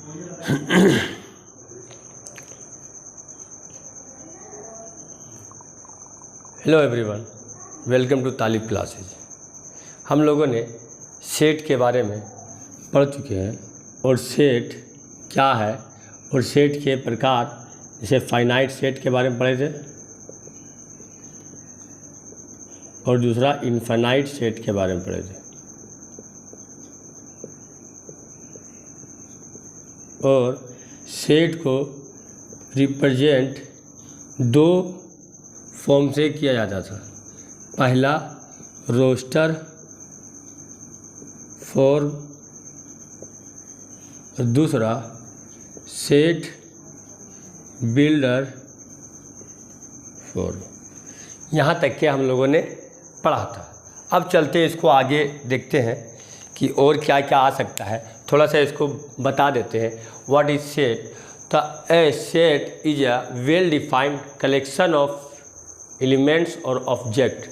Hello everyone, welcome to Talib classes. हम लोगों ने सेट के बारे में पढ़ चुके हैं और सेट क्या है और सेट के प्रकार, जैसे फाइनाइट सेट के बारे में पढ़े थे और दूसरा इनफाइनाइट सेट के बारे में पढ़े थे। और सेट को रिप्रेजेंट दो फॉर्म से किया जाता था। पहला रोस्टर फॉर्म और दूसरा सेट बिल्डर फॉर्म। यहाँ तक के हम लोगों ने पढ़ा था। अब चलते इसको आगे देखते हैं कि और क्या क्या आ सकता है। थोड़ा सा इसको बता देते हैं। What is set? तो a set is a well defined collection of elements और ऑब्जेक्ट।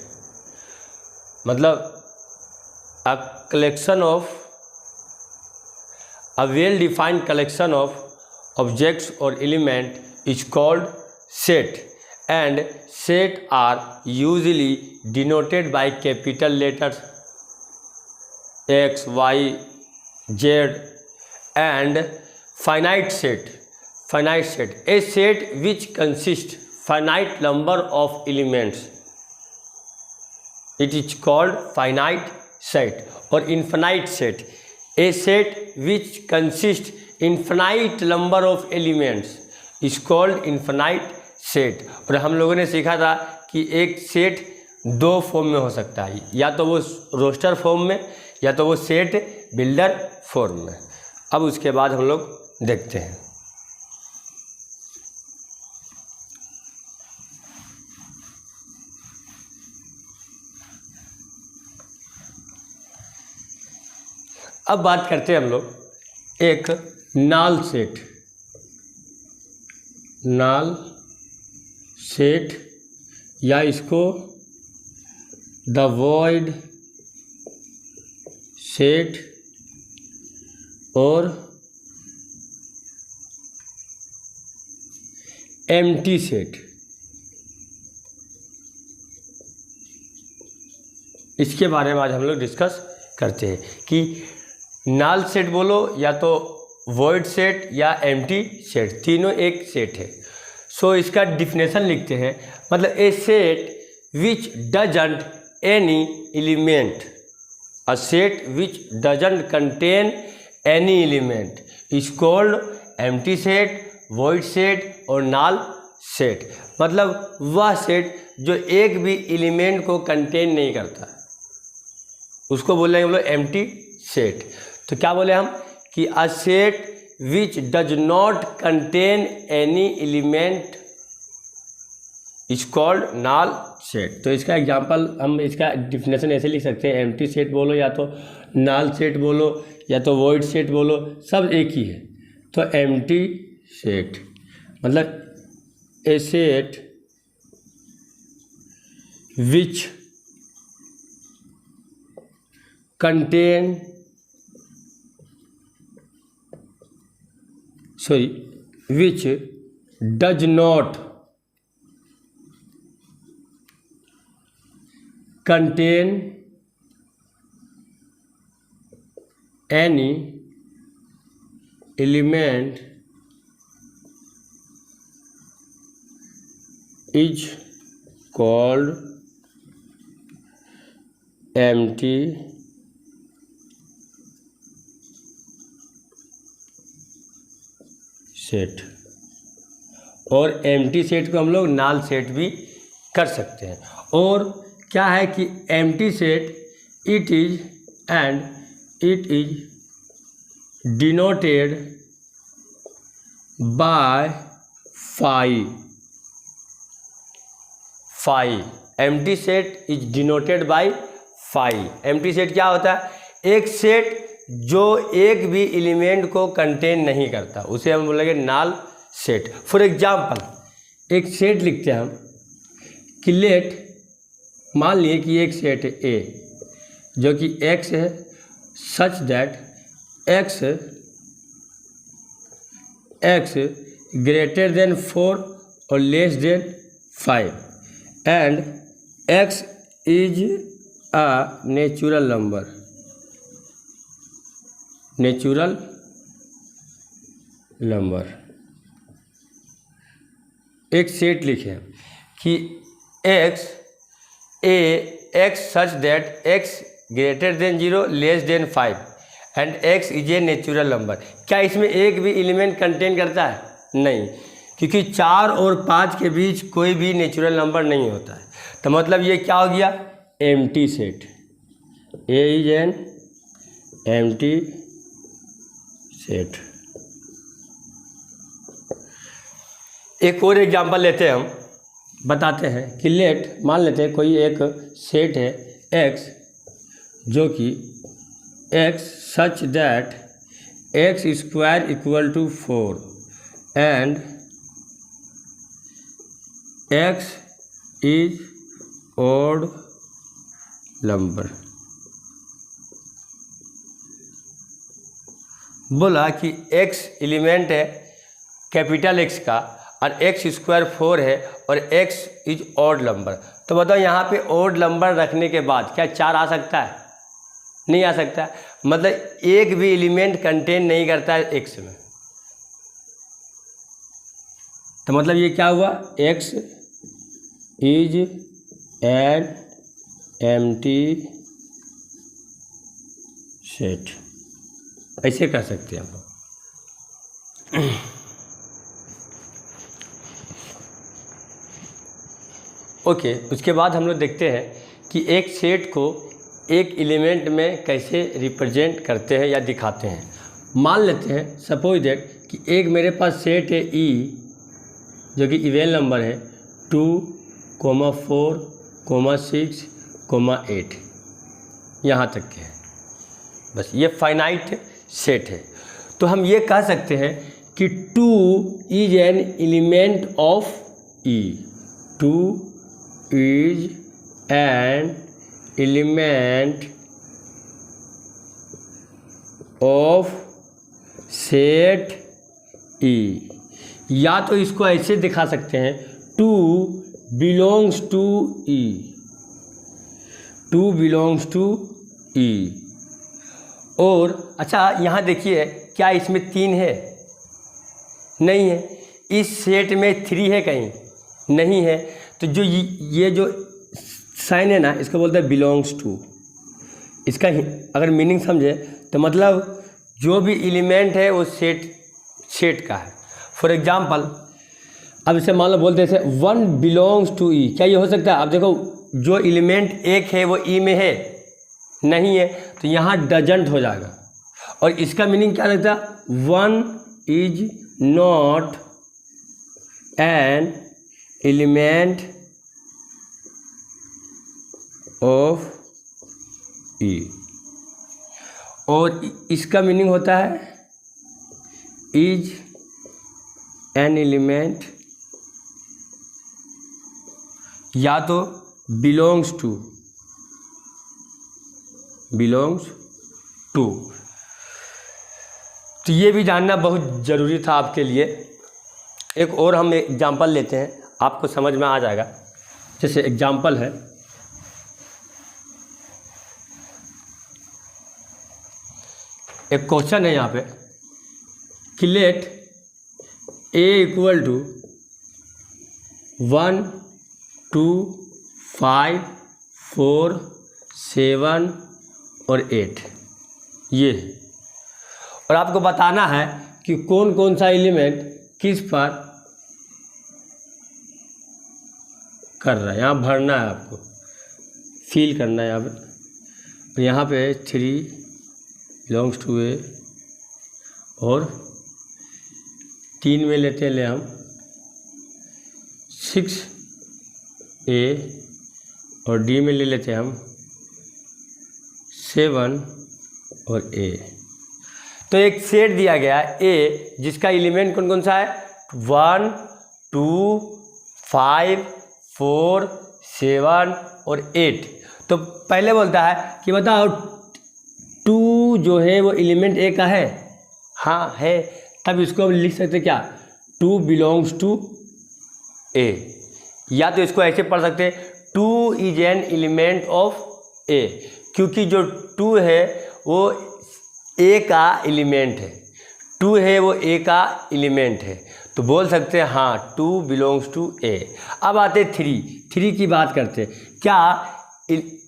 मतलब a collection of a well defined collection of objects और element is called set, and set are usually denoted by capital letters X, Y, Z and finite set. Finite set, a set which consists finite number of elements, it is called finite set. और infinite set, a set which consists infinite number of elements is called infinite set. और हम लोगों ने सीखा था कि एक set दो फॉर्म में हो सकता है, या तो वो रोस्टर फॉर्म में या तो वो सेट बिल्डर फॉर्म में। अब उसके बाद हम लोग देखते हैं। अब बात करते हैं हम लोग एक नाल सेट या इसको द वॉइड सेट और एम्प्टी सेट। इसके बारे में आज हम लोग डिस्कस करते हैं कि नाल सेट बोलो या तो वॉइड सेट या एम्प्टी सेट, तीनों एक सेट है। सो इसका डिफिनेशन लिखते हैं। मतलब a set which doesn't any element, a set which doesn't contain any element is called empty set, void set और null set। मतलब वह सेट जो एक भी एलिमेंट को कंटेन नहीं करता, उसको बोल रहे हैं हम लोग एम्प्टी सेट। तो क्या बोले हम कि a set which does not contain any element is called null set. तो इसका एग्जांपल, हम इसका डिफिनेशन ऐसे लिख सकते हैं, एम्प्टी सेट बोलो या तो नाल सेट बोलो या तो वॉइड सेट बोलो, सब एक ही है। तो एम्प्टी सेट मतलब a set which contain which does not contain any element is called empty set। और एम्प्टी सेट को हम लोग नाल सेट भी कर सकते हैं। और क्या है कि empty set it is denoted by phi. Empty set is denoted by phi. Empty set क्या होता है? एक सेट जो एक भी एलिमेंट को कंटेन नहीं करता, उसे हम बोलेंगे नाल सेट। फॉर एग्जाम्पल एक सेट लिखते हैं हम कि लेट, मान लिए कि एक सेट है ए जो कि x है, सच that x x greater than 4 और less than 5 and x is a natural number. Natural number एक सेट लिखे कि x such that x greater than 0 less than 5 and x is a natural number. क्या इसमें एक भी element contain करता है? नहीं, क्योंकि 4 और 5 के बीच कोई भी नेचुरल नंबर नहीं होता है। तो मतलब ये क्या हो गया? Empty set. A is an empty set. एक और एग्जांपल लेते हैं, हम बताते हैं कि लेट मान लेते हैं कोई एक सेट है x जो कि x such that x square equal to 4 and x is odd number. बोला कि x एलिमेंट है कैपिटल X का और x स्क्वायर 4 है और x इज ऑड नंबर। तो बताओ यहाँ पे ऑड नंबर रखने के बाद क्या 4 आ सकता है? नहीं आ सकता। मतलब एक भी एलिमेंट कंटेन नहीं करता है x में। तो मतलब ये क्या हुआ? x is an empty set. ऐसे कर सकते हैं हम। ओके, उसके बाद हम लोग देखते हैं कि एक सेट को एक एलिमेंट में कैसे रिप्रेजेंट करते हैं या दिखाते हैं। मान लेते हैं सपोज दैट कि एक मेरे पास सेट है E जो कि इवेन नंबर है 2, 4, 6, 8 यहाँ तक के है। बस ये फाइनाइट सेट है। तो हम ये कह सकते हैं कि 2 is an element of E। 2 is an element of set E। या तो इसको ऐसे दिखा सकते हैं 2 belongs to E। 2 belongs to E। और अच्छा यहाँ देखिए, क्या इसमें 3 है? नहीं है। इस सेट में 3 है कहीं? नहीं है। तो जो ये जो साइन है ना, इसको बोलते हैं बिलोंग्स टू। इसका अगर मीनिंग समझे तो मतलब जो भी एलिमेंट है वो सेट का है। फॉर एग्जांपल अब इसे मान लो बोलते हैं 1 बिलोंग्स टू E। क्या ये हो सकता है? अब देखो जो एलिमेंट एक है वो E में है? नहीं है। तो यहाँ डजंट हो जाएगा। और इसका मीनिंग क्या लगता है? 1 is not an element of E। और इसका मीनिंग होता है इज एन एलिमेंट या तो बिलोंग्स टू। तो ये भी जानना बहुत ज़रूरी था आपके लिए। एक और हम एग्जांपल लेते हैं, आपको समझ में आ जाएगा। जैसे एग्जांपल है, एक क्वेश्चन है यहाँ पे कि लेट A इक्वल टू 1, 2, 5, 4, 7 और 8 ये है। और आपको बताना है कि कौन कौन सा एलिमेंट किस पर कर रहा है। यहाँ भरना है, आपको फील करना है यहाँ पे। और यहाँ पे 3 बिलोंग्स टू A और 3 में लेते हैं हम 6A और D में ले लेते हैं हम 7 और A। तो एक सेट दिया गया है A जिसका एलिमेंट कौन कौन सा है? 1, 2, 5, 4, 7 और 8। तो पहले बोलता है कि बताओ 2 जो है वो एलिमेंट A का है? हाँ है। तब इसको हम लिख सकते क्या, 2 बिलोंग्स टू ए, या तो इसको ऐसे पढ़ सकते 2 इज एन एलिमेंट ऑफ ए, क्योंकि जो 2 है वो ए का एलिमेंट है, 2 है वो ए का एलिमेंट है, तो बोल सकते हैं हाँ 2 बिलोंग्स टू ए। अब आते 3 की बात करते हैं। क्या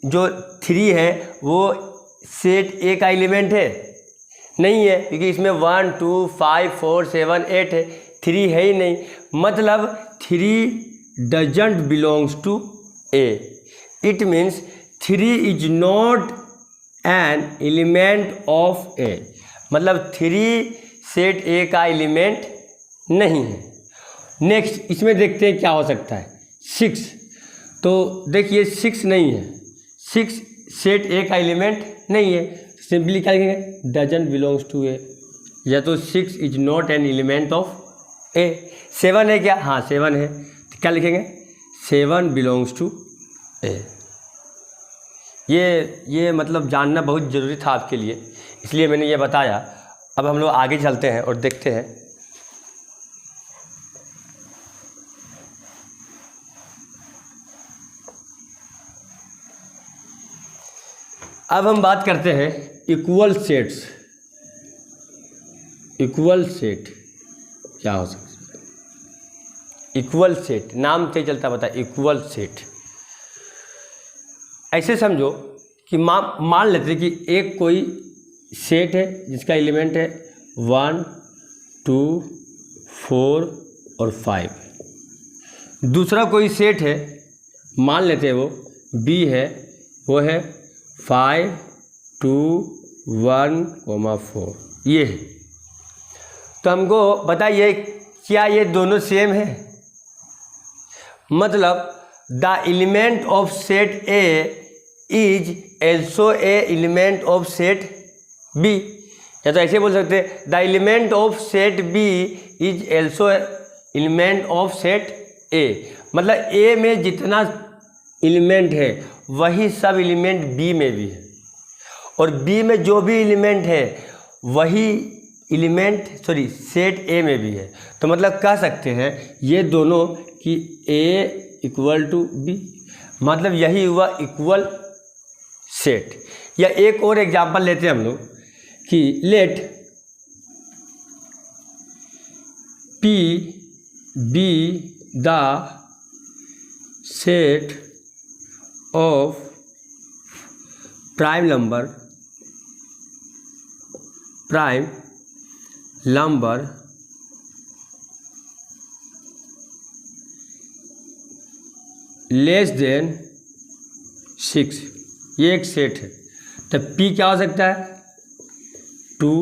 जो 3 है वो सेट ए का एलिमेंट है? नहीं है, क्योंकि इसमें 1 2 5 4 7 8 है, 3 है ही नहीं, मतलब 3 doesn't belongs to A. It means 3 is not an element of A, मतलब 3 सेट ए का एलिमेंट नहीं है। नेक्स्ट इसमें देखते हैं क्या हो सकता है, 6। तो देखिए 6 नहीं है, 6 सेट ए का एलिमेंट नहीं है, सिंपली क्या लिखेंगे, डजंट बिलोंग्स टू ए, या तो 6 is not an element of A. 7 है क्या, हाँ 7 है, तो क्या लिखेंगे, 7 बिलोंग्स टू ए। ये मतलब जानना बहुत ज़रूरी था आपके लिए, इसलिए मैंने ये बताया। अब हम लोग आगे चलते हैं और देखते हैं। अब हम बात करते हैं इक्वल सेट्स। इक्वल सेट क्या हो सकता है? इक्वल सेट नाम से चलता पता है, इक्वल सेट। ऐसे समझो कि मान लेते हैं कि एक कोई सेट है जिसका एलिमेंट है 1 2 4 और 5। दूसरा कोई सेट है, मान लेते हैं वो बी है, वो है 5 2 1 4, ये है। तो हमको बताइए क्या ये दोनों सेम है? मतलब the element of set A is also a element of set B, या तो ऐसे बोल सकते हैं the element of set B is also element of set A. मतलब ए में जितना एलिमेंट है वही सब एलिमेंट बी में भी है, और बी में जो भी एलिमेंट है वही एलिमेंट सेट ए में भी है। तो मतलब कह सकते हैं ये दोनों कि ए इक्वल टू बी, मतलब यही हुआ इक्वल सेट। या एक और एग्जांपल लेते हैं हम लोग कि let P be the set of prime number less than 6। ये एक सेट है, तो P क्या हो सकता है, 2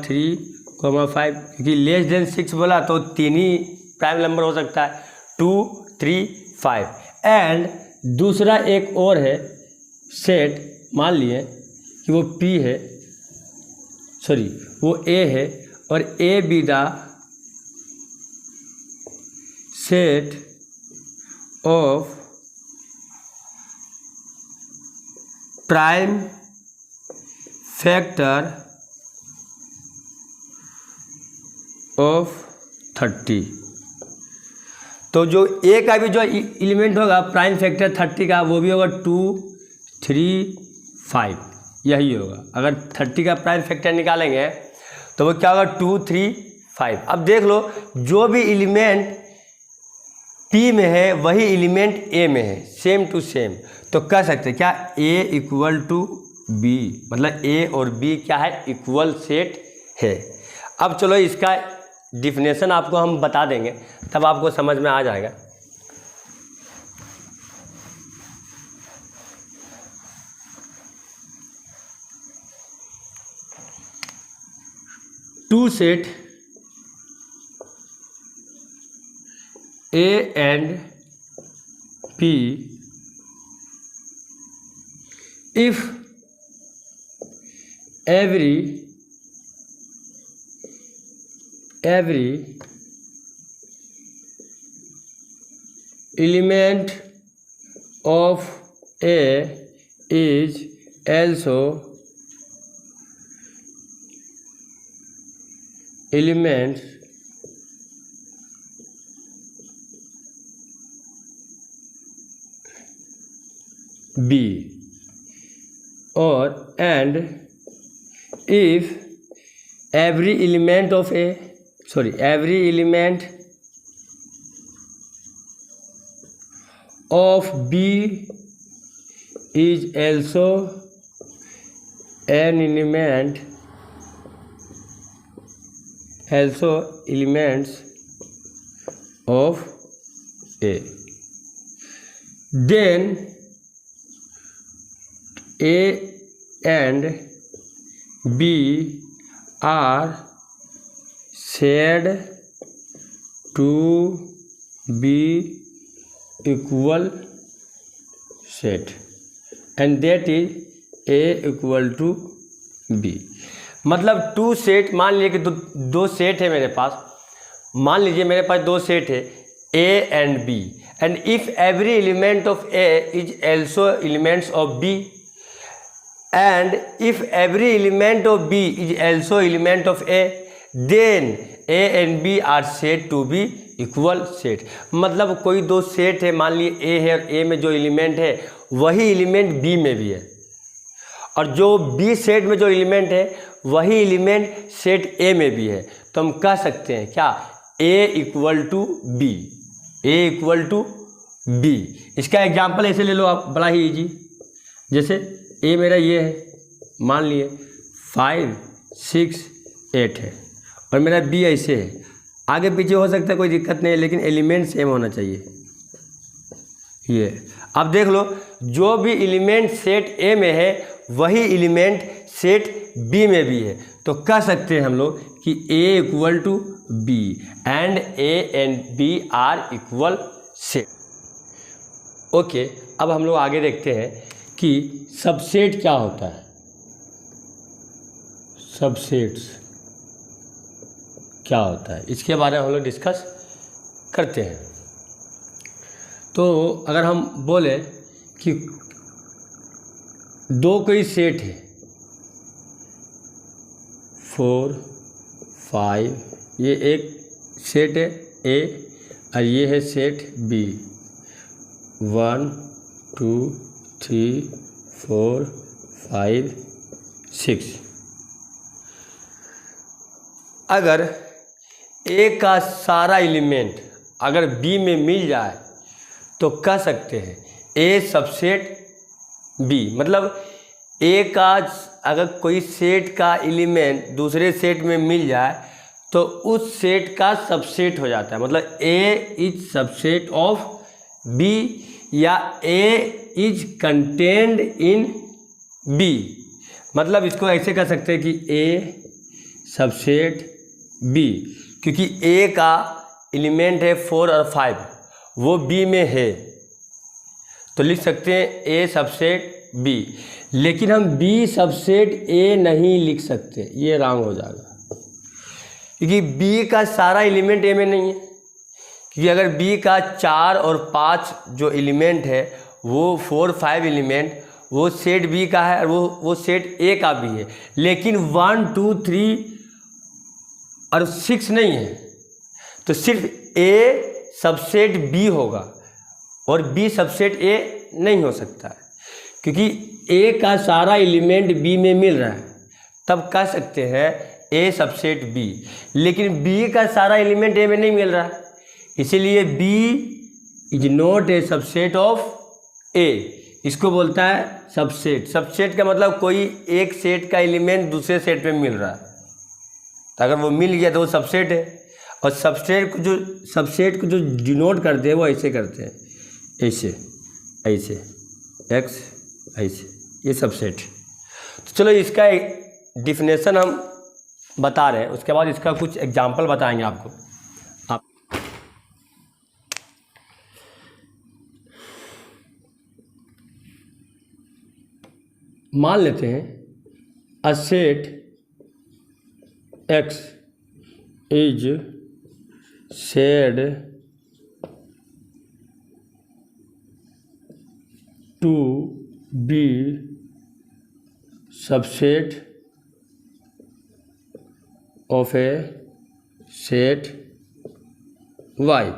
3 5, क्योंकि लेस देन 6 बोला तो 3 ही प्राइम नंबर हो सकता है, 2 3 5। एंड दूसरा एक और है सेट, मान लिए कि वो P है, वो A है, और A B the set of prime factor of 30। तो जो ए का भी जो एलिमेंट होगा प्राइम फैक्टर 30 का, वो भी होगा 2 3 5, यही होगा। अगर 30 का प्राइम फैक्टर निकालेंगे तो वो क्या होगा, 2 3 5। अब देख लो जो भी एलिमेंट P में है वही एलिमेंट A में है, सेम टू सेम। तो कह सकते हैं क्या, A इक्वल टू B, मतलब A और B क्या है, इक्वल सेट है। अब चलो इसका डिफिनेशन आपको हम बता देंगे, तब आपको समझ में आ जाएगा। Two set A and P if every element of A is also elements B और and if every element of every element of B is also an element, elements of A, then A and B are said to be equal set and that is A equal to B। मतलब to set, मान लीजिए कि दो set है मेरे पास, मान लीजिए मेरे पास दो सेट है A and B and if every element of A is also elements of B and if every element of B is also element of A, then A and B are said to be equal set। मतलब कोई दो set है, मान लीजिए A है और A में जो एलिमेंट है वही एलिमेंट B में भी है, और जो B सेट में जो एलिमेंट है वही एलिमेंट सेट A में भी है, तो हम कह सकते हैं क्या, A equal to B, A equal to B। इसका एग्जाम्पल ऐसे ले लो आप, बड़ा ही इजी, जैसे A मेरा ये है, मान लिए 5 6 8 है और मेरा B ऐसे है, आगे पीछे हो सकता है कोई दिक्कत नहीं है, लेकिन एलिमेंट सेम होना चाहिए। ये अब देख लो, जो भी एलिमेंट सेट A में है वही एलिमेंट सेट B में भी है, तो कह सकते हैं हम लोग कि A equal to B and A and B are equal set. Okay, अब हम लोग आगे देखते हैं कि सबसेट क्या होता है, सबसेट्स क्या होता है, इसके बारे में हम लोग डिस्कस करते हैं। तो अगर हम बोले कि दो कोई सेट है 4 5, ये एक सेट है A और ये है सेट B, 1 2 3 4 5 6। अगर A का सारा एलिमेंट अगर B में मिल जाए तो कह सकते हैं A सबसेट B। मतलब A का अगर कोई सेट का एलिमेंट दूसरे सेट में मिल जाए तो उस सेट का सबसेट हो जाता है, मतलब A is subset of B या A is contained in B। मतलब इसको ऐसे कह सकते हैं कि A सबसेट B, क्योंकि A का एलिमेंट है 4 और 5, वो B में है, तो लिख सकते हैं A सबसेट B। लेकिन हम B सबसेट A नहीं लिख सकते, ये रॉन्ग हो जाएगा, क्योंकि B का सारा एलिमेंट A में नहीं है। क्योंकि अगर B का 4 और 5 जो एलिमेंट है वो 4 5 एलिमेंट वो सेट B का है और वो सेट A का भी है, लेकिन 1 2 3 और 6 नहीं है, तो सिर्फ A सबसेट B होगा और B सबसेट A नहीं हो सकता है, क्योंकि A का सारा एलिमेंट B में मिल रहा है, तब कह सकते हैं A सबसेट B। लेकिन B का सारा एलिमेंट A में नहीं मिल रहा है, इसीलिए B is not a subset of A। इसको बोलता है सबसेट। सबसेट का मतलब कोई एक सेट का एलिमेंट दूसरे सेट में मिल रहा है, तो अगर वो मिल गया तो वो सबसेट है। और सबसेट को जो डिनोट करते हैं वो ऐसे करते हैं, ऐसे ऐसे x ऐसे, ये सबसेट। तो चलो इसका डिफिनेशन हम बता रहे हैं, उसके बाद इसका कुछ एग्जांपल बताएंगे आपको। आप मान लेते हैं a set x is said to be subset of a set Y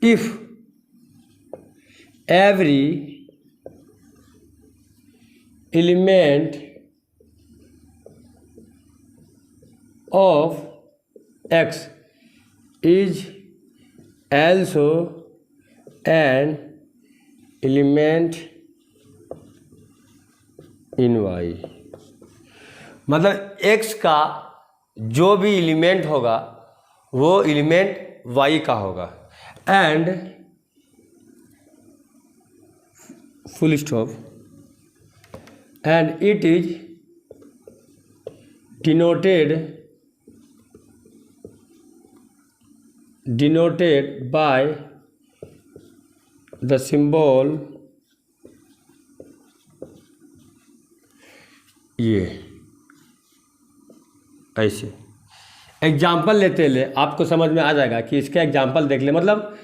if every element of X is also an element in Y। मतलब X का जो भी एलिमेंट होगा वो एलिमेंट Y का होगा। And full stop, and it is denoted by the symbol ये ऐसे। एग्जाम्पल लेते ले आपको समझ में आ जाएगा कि इसका एग्जाम्पल देख ले। मतलब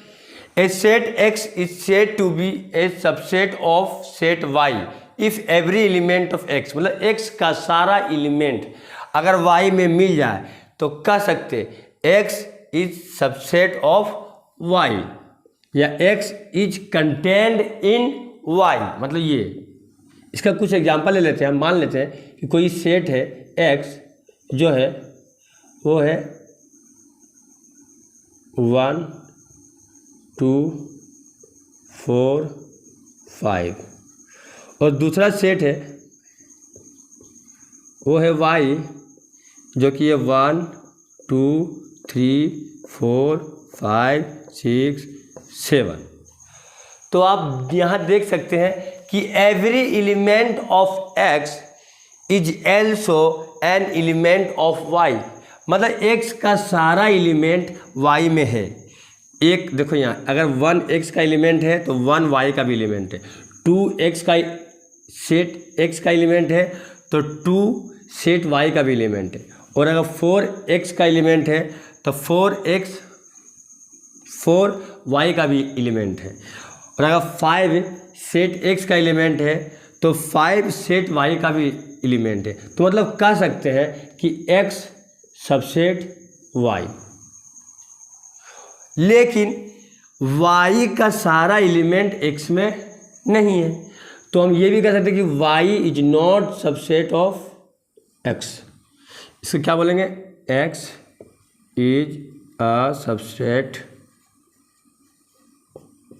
a set X is said to be a subset of set Y if every element of X, मतलब X का सारा एलिमेंट अगर Y में मिल जाए तो कह सकते X is subset of Y या X is contained in Y। मतलब ये इसका कुछ एग्जाम्पल ले लेते हैं। हम मान लेते हैं कि कोई सेट है X जो है वो है 1 2 4 5 और दूसरा सेट है वो है Y जो कि ये 1 2 3 4 5 6 7। तो आप यहाँ देख सकते हैं कि every element of X is also N element of Y। मतलब X का सारा एलिमेंट Y में है। एक देखो यहाँ अगर 1 X का एलिमेंट है तो 1 Y का भी एलिमेंट है। 2 X का सेट X का एलिमेंट है तो 2 सेट Y का भी एलिमेंट है। और अगर 4 X का एलिमेंट है तो 4 Y का भी एलिमेंट है। और अगर 5 सेट X का एलिमेंट है तो 5 सेट Y का भी एलिमेंट है। तो मतलब कह सकते हैं कि X सबसेट Y, लेकिन Y का सारा एलिमेंट X में नहीं है। तो हम ये भी कह सकते हैं कि Y is not subset of X। इसको क्या बोलेंगे? X is a subset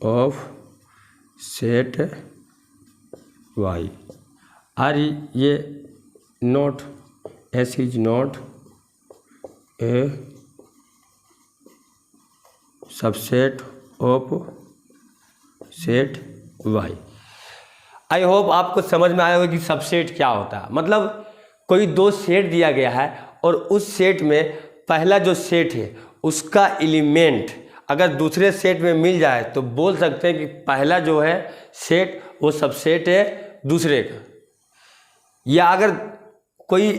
of set Y। और ये not S is not a subset of set Y। I hope आपको समझ में आया होगा कि सबसेट क्या होता है। मतलब कोई दो सेट दिया गया है और उस सेट में पहला जो सेट है उसका एलिमेंट अगर दूसरे सेट में मिल जाए तो बोल सकते हैं कि पहला जो है सेट वो सबसेट है दूसरे का। या अगर कोई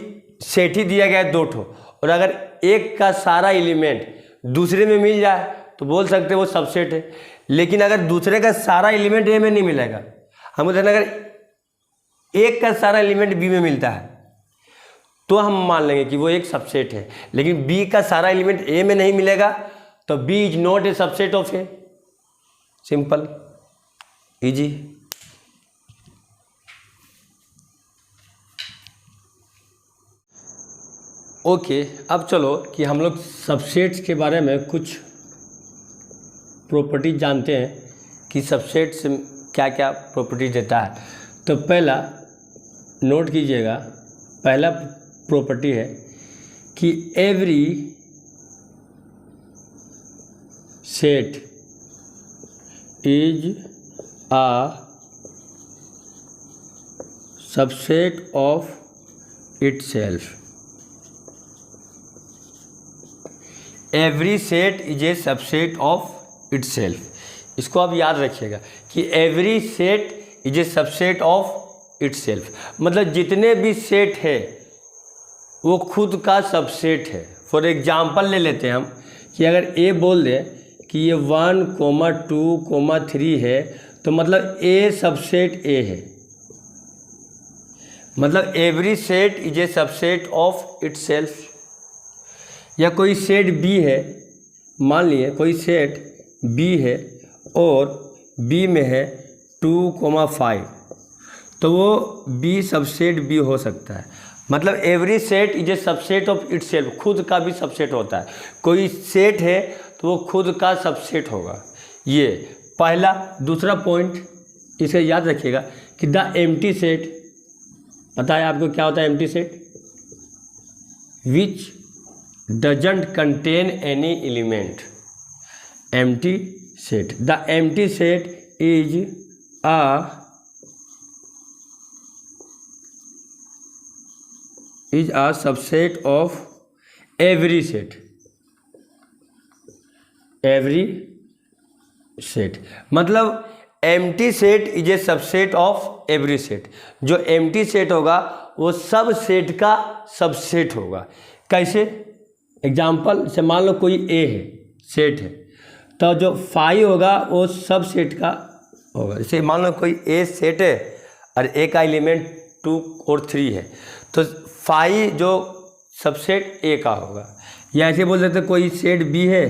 सेट ही दिया गया है 2 ठो और अगर एक का सारा एलिमेंट दूसरे में मिल जाए तो बोल सकते हैं वो सबसेट है। लेकिन अगर दूसरे का सारा एलिमेंट ए में नहीं मिलेगा, हम कहते हैं अगर एक का सारा एलिमेंट बी में मिलता है तो हम मान लेंगे कि वो एक सबसेट है। लेकिन बी का सारा एलिमेंट ए में नहीं मिलेगा तो B is not a subset of A. Simple, easy. Okay, अब चलो कि हम लोग सबसेट्स के बारे में कुछ प्रॉपर्टीज जानते हैं कि सबसेट से क्या क्या प्रॉपर्टी देता है। तो पहला नोट कीजिएगा, पहला प्रॉपर्टी है कि every set is a subset of itself. Every set is a subset of itself. इसको आप याद रखिएगा कि every set is a subset of itself. मतलब जितने भी सेट है वो खुद का सबसेट है। फॉर एग्जांपल ले लेते हैं हम कि अगर ए बोल दे कि ये 1, 2, 3 है तो मतलब ए सबसेट ए है। मतलब every set is a subset of itself. या कोई सेट बी है, मान लिए कोई सेट बी है और बी में है 2,5, तो वो बी सबसेट बी हो सकता है। मतलब every set is a subset of itself, खुद का भी सबसेट होता है। कोई सेट है तो वो खुद का सबसेट होगा। ये पहला। दूसरा पॉइंट इसे याद रखिएगा कि द एम्प्टी सेट, पता है आपको क्या होता है empty set? Which doesn't contain any element, empty set. The empty set is a subset of every set, every set। मतलब empty set is a subset of every set. जो empty set होगा वो सब सेट का subset होगा। कैसे? Example से मान लो कोई ए है, सेट है, तो जो फाई होगा वो सब सेट का होगा। जैसे मान लो कोई ए सेट है और ए का एलिमेंट 2 और 3 है, तो फाई जो सबसेट ए का होगा। या ऐसे बोल सकते कोई सेट बी है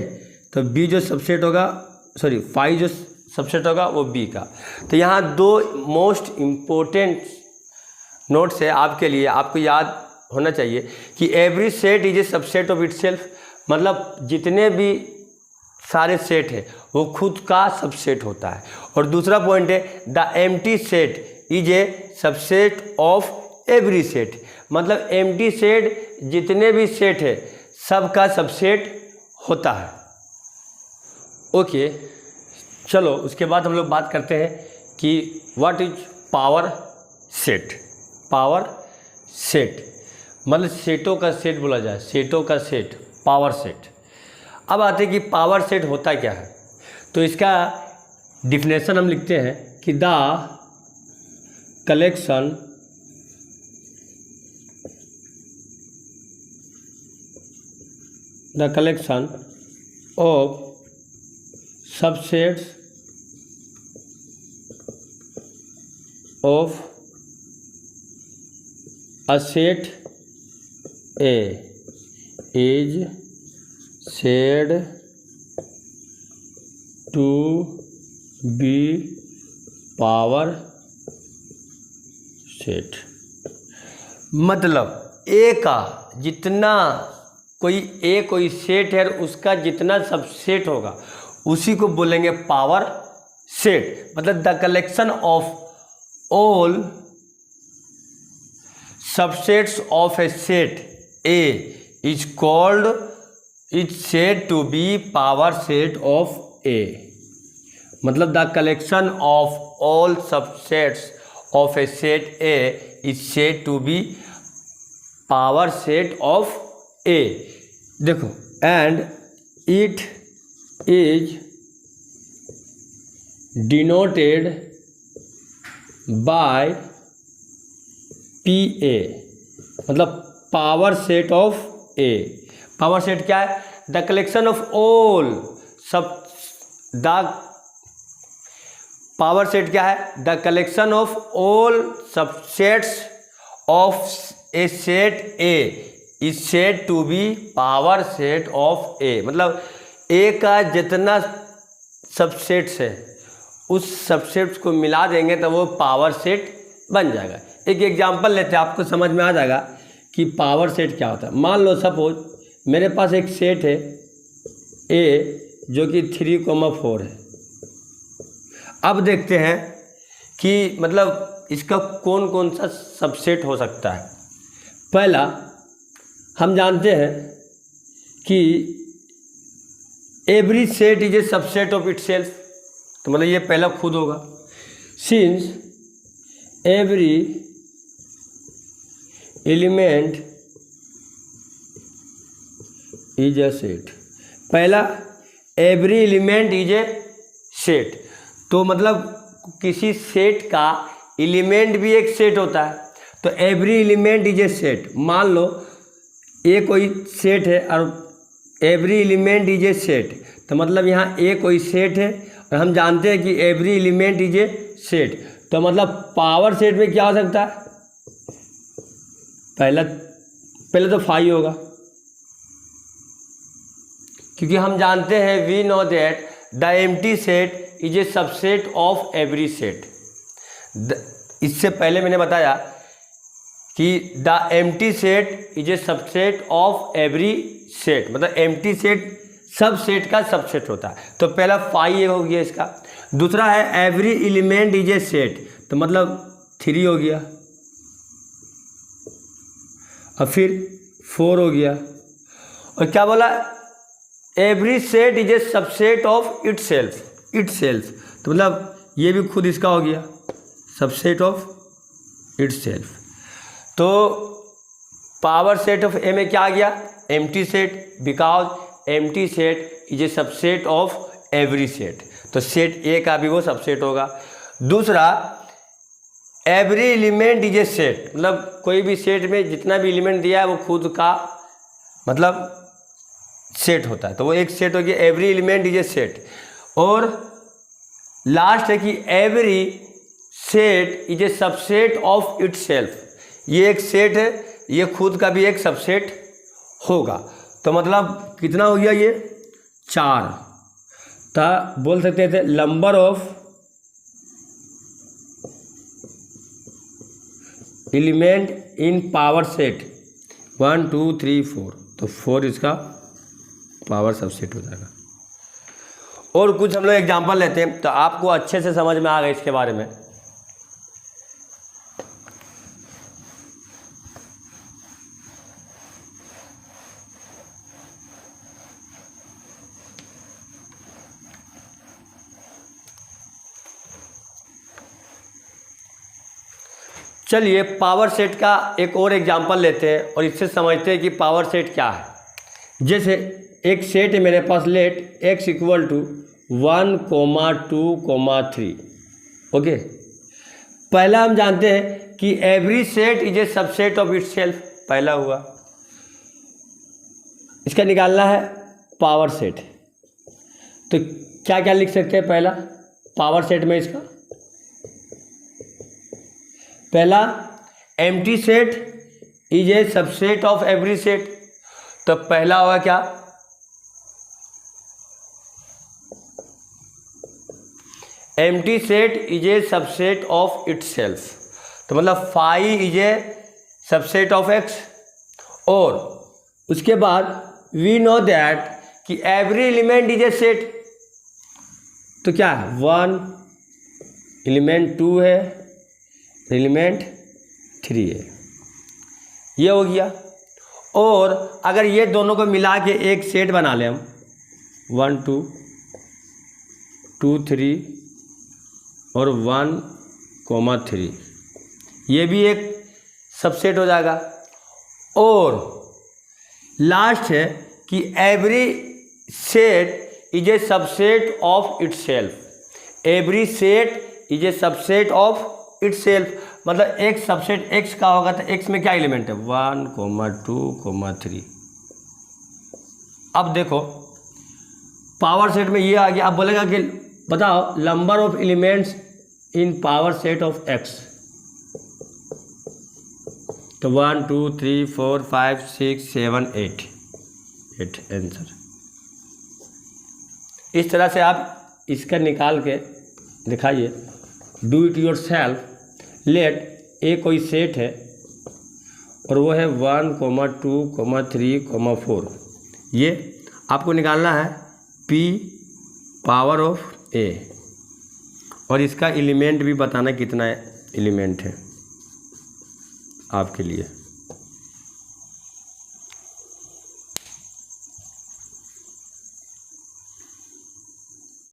तो बी जो सबसेट होगा, सॉरी फाई जो सबसेट होगा वो बी का। तो यहाँ दो मोस्ट इम्पोर्टेंट नोट्स है आपके लिए, आपको याद होना चाहिए कि every set is a subset of itself. मतलब जितने भी सारे सेट है वो खुद का सबसेट होता है। और दूसरा पॉइंट है the empty set is a subset of every set. मतलब एम्प्टी सेट जितने भी सेट है सबका सबसेट होता है। ओके, चलो उसके बाद हम लोग बात करते हैं कि what is power set. Power set मतलब सेटों का सेट बोला जाए, सेटों का सेट, पावर सेट। अब आते हैं कि पावर सेट होता क्या है। तो इसका डिफिनेशन हम लिखते हैं कि the collection of subsets of a set A is said to be power set। मतलब A का जितना कोई सेट है उसका जितना सबसेट होगा उसी को बोलेंगे पावर सेट। मतलब the collection of all subsets of a set A is said to be power set of A। मतलब the collection of all subsets of a set A is said to be power set of A। देखो, and it is denoted by PA। मतलब power set of A। Power set क्या है? The collection of all power set क्या है? The collection of all subsets of a set A is said to be power set of A। मतलब A का जितना subsets है उस subsets को मिला देंगे तो वो पावर सेट बन जाएगा। एक एग्जांपल लेते हैं, आपको समझ में आ जाएगा कि पावर सेट क्या होता है। मान लो सपोज मेरे पास एक सेट है A जो कि 3,4 है। अब देखते हैं कि मतलब इसका कौन कौन सा सबसेट हो सकता है। पहला हम जानते हैं कि every set is a subset of itself. तो मतलब ये पहला खुद होगा। Since every element is a set. पहला every element is a set. तो मतलब किसी सेट का एलिमेंट भी एक सेट होता है। तो every element is a set. मान लो ए कोई सेट है और every element is a set, तो मतलब यहाँ ए कोई सेट है और हम जानते हैं कि every element is a set. तो मतलब पावर सेट में क्या हो सकता है? पहले तो फाई होगा। क्योंकि हम जानते हैं we know that the empty set is a subset of every set. इससे पहले मैंने बताया कि the empty set is a subset of every set, मतलब एम्प्टी सेट सब सेट का सबसेट होता है। तो पहला फाई हो गया इसका। दूसरा है every element is a set, तो मतलब 3 हो गया। और फिर 4 हो गया। और क्या बोला, every set is a subset of itself, तो मतलब ये भी खुद इसका हो गया सबसेट ऑफ इटसेल्फ। तो पावर सेट ऑफ ए में क्या आ गया, empty set, because empty set is a subset of every set. तो सेट ए का भी वो सबसेट होगा। दूसरा every element is a set, मतलब कोई भी सेट में जितना भी एलिमेंट दिया है वो खुद का मतलब सेट होता है, तो वो एक सेट हो गया, every element is a set. और लास्ट है कि every set is a subset of itself, ये एक सेट है, ये खुद का भी एक सबसेट होगा। तो मतलब कितना हो गया ये 4। तो बोल सकते थे number of element in power set 1 2 3 4, तो 4 इसका पावर सबसेट हो जाएगा। और कुछ हम लोग एग्जांपल लेते हैं तो आपको अच्छे से समझ में आ गया इसके बारे में। चलिए पावर सेट का एक और एग्जांपल लेते हैं और इससे समझते हैं कि पावर सेट क्या है। जैसे एक सेट है मेरे पास, let x equal to 1, 2, 3। Okay, पहला हम जानते हैं कि every set is a subset of itself, पहला हुआ। इसका निकालना है पावर सेट। तो क्या क्या लिख सकते हैं पहला पावर सेट में इसका, पहला empty set is a subset of every set. तो पहला होगा क्या, empty set is a subset of itself, तो मतलब phi is a subset of X. और उसके बाद वी नो दैट कि every element is a set, तो क्या है 1 एलिमेंट 2 है, एलिमेंट 3 है, ये हो गया। और अगर ये दोनों को मिला के एक सेट बना लें हम 1 2 2 3 और 1 3, ये भी एक सबसेट हो जाएगा। और लास्ट है कि every set is a subset of itself, every set is a subset of itself, मतलब एक सबसेट x का होगा तो x में क्या एलिमेंट है 1, 2, 3। अब देखो पावर सेट में ये आ गया। अब बोलेगा कि बताओ number of elements in power set of x, तो 1 2 3 4 5 6 7 8 आंसर। इस तरह से आप इसका निकाल के दिखाइए, do it yourself. Let A कोई सेट है और वो है 1, 2, 3, 4, ये आपको निकालना है p पावर ऑफ ए, और इसका एलिमेंट भी बताना कितना एलिमेंट है आपके लिए।